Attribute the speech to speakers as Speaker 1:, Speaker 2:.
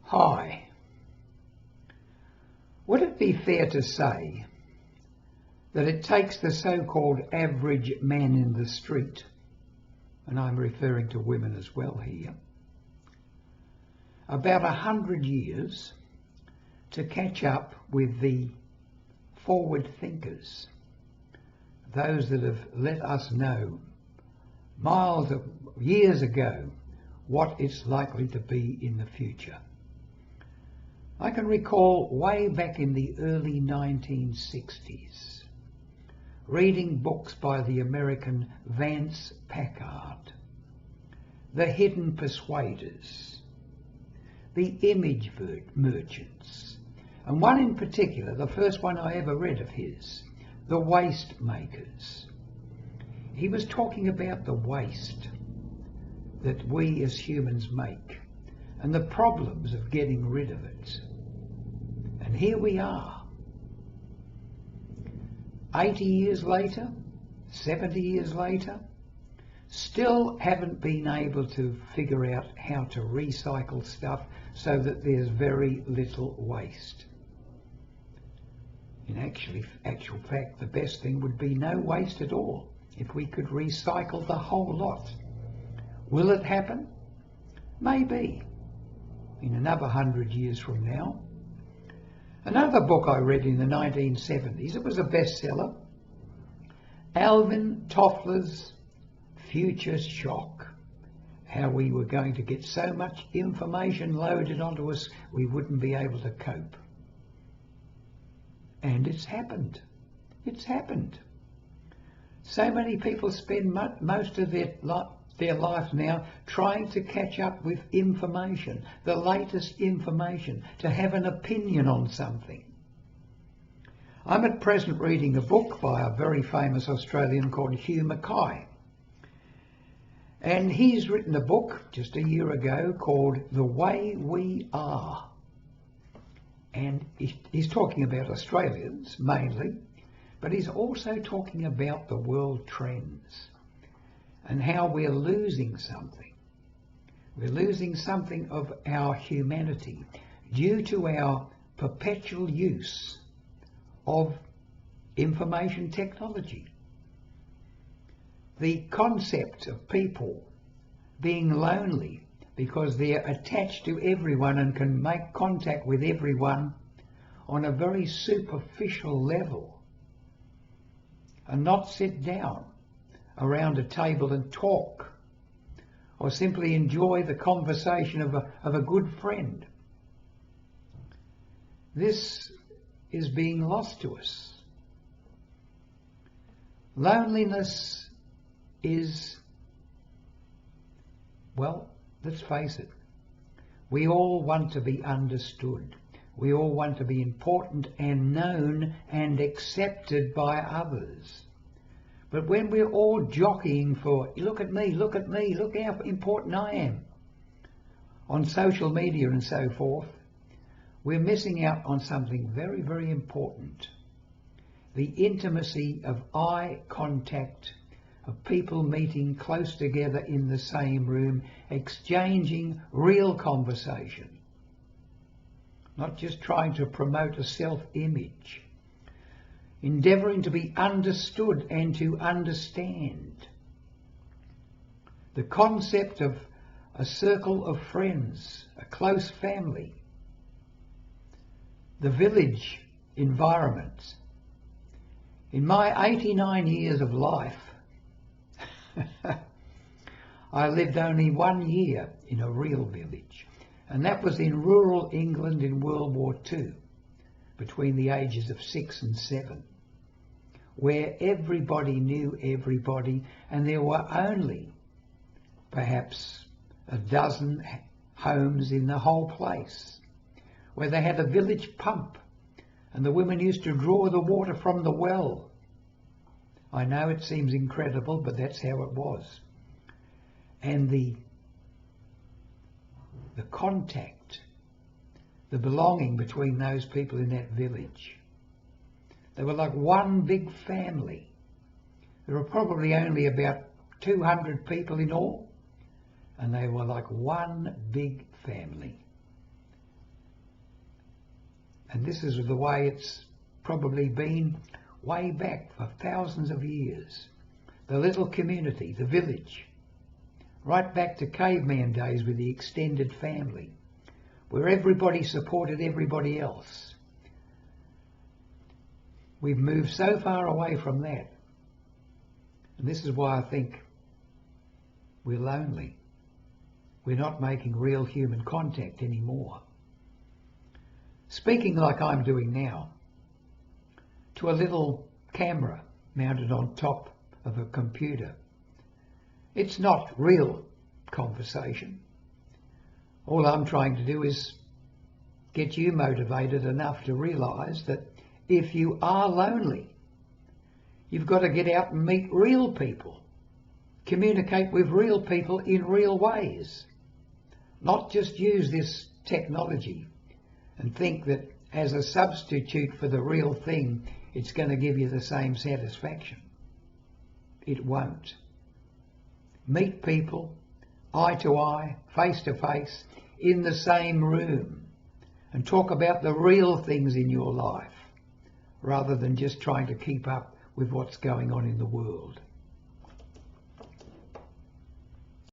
Speaker 1: Hi. Would it be fair to say that it takes the so-called average man in the street, and I'm referring to women as well here, about 100 years to catch up with the forward thinkers, those that have let us know years ago what it's likely to be in the future? I can recall way back in the early 1960s reading books by the American Vance Packard, The Hidden Persuaders, The Image Merchants, and one in particular, the first one I ever read of his, The Waste Makers. He was talking about the waste that we as humans make and the problems of getting rid of it. And here we are, 80 years later, 70 years later, still haven't been able to figure out how to recycle stuff so that there's very little waste. In actual fact, the best thing would be no waste at all if we could recycle the whole lot. Will it happen? Maybe, in another 100 years from now. Another book I read in the 1970s, it was a bestseller, Alvin Toffler's Future Shock, how we were going to get so much information loaded onto us we wouldn't be able to cope. And it's happened. It's happened. So many people spend most of their life now trying to catch up with information, the latest information, to have an opinion on something. I'm at present reading a book by a very famous Australian called Hugh Mackay. And he's written a book just a year ago called The Way We Are. And he's talking about Australians mainly, but he's also talking about the world trends and how we're losing something. We're losing something of our humanity due to our perpetual use of information technology. The concept of people being lonely because they're attached to everyone and can make contact with everyone on a very superficial level and not sit down around a table and talk or simply enjoy the conversation of a good friend. This is being lost to us. Loneliness is, well, let's face it, we all want to be understood. We all want to be important and known and accepted by others. But when we're all jockeying for, look at me, look how important I am, on social media and so forth, we're missing out on something very, very important. The intimacy of eye contact, of people meeting close together in the same room, exchanging real conversation, not just trying to promote a self-image, endeavouring to be understood and to understand. The concept of a circle of friends, a close family, the village environment. In my 89 years of life, I lived only 1 year in a real village, and that was in rural England in World War II, between the ages of 6 and 7, where everybody knew everybody, and there were only perhaps a dozen homes in the whole place, where they had a village pump and the women used to draw the water from the well. I know it seems incredible, but that's how it was. And the contact, the belonging between those people in that village. They were like one big family. There were probably only about 200 people in all, and they were like one big family. And this is the way it's probably been way back for thousands of years. The little community, the village, right back to caveman days with the extended family, where everybody supported everybody else. We've moved so far away from that. And this is why I think we're lonely. We're not making real human contact anymore. Speaking like I'm doing now, to a little camera mounted on top of a computer. It's not real conversation. All I'm trying to do is get you motivated enough to realise that if you are lonely, you've got to get out and meet real people, communicate with real people in real ways, not just use this technology and think that as a substitute for the real thing, it's going to give you the same satisfaction. It won't. Meet people, eye to eye, face to face, in the same room, and talk about the real things in your life, rather than just trying to keep up with what's going on in the world.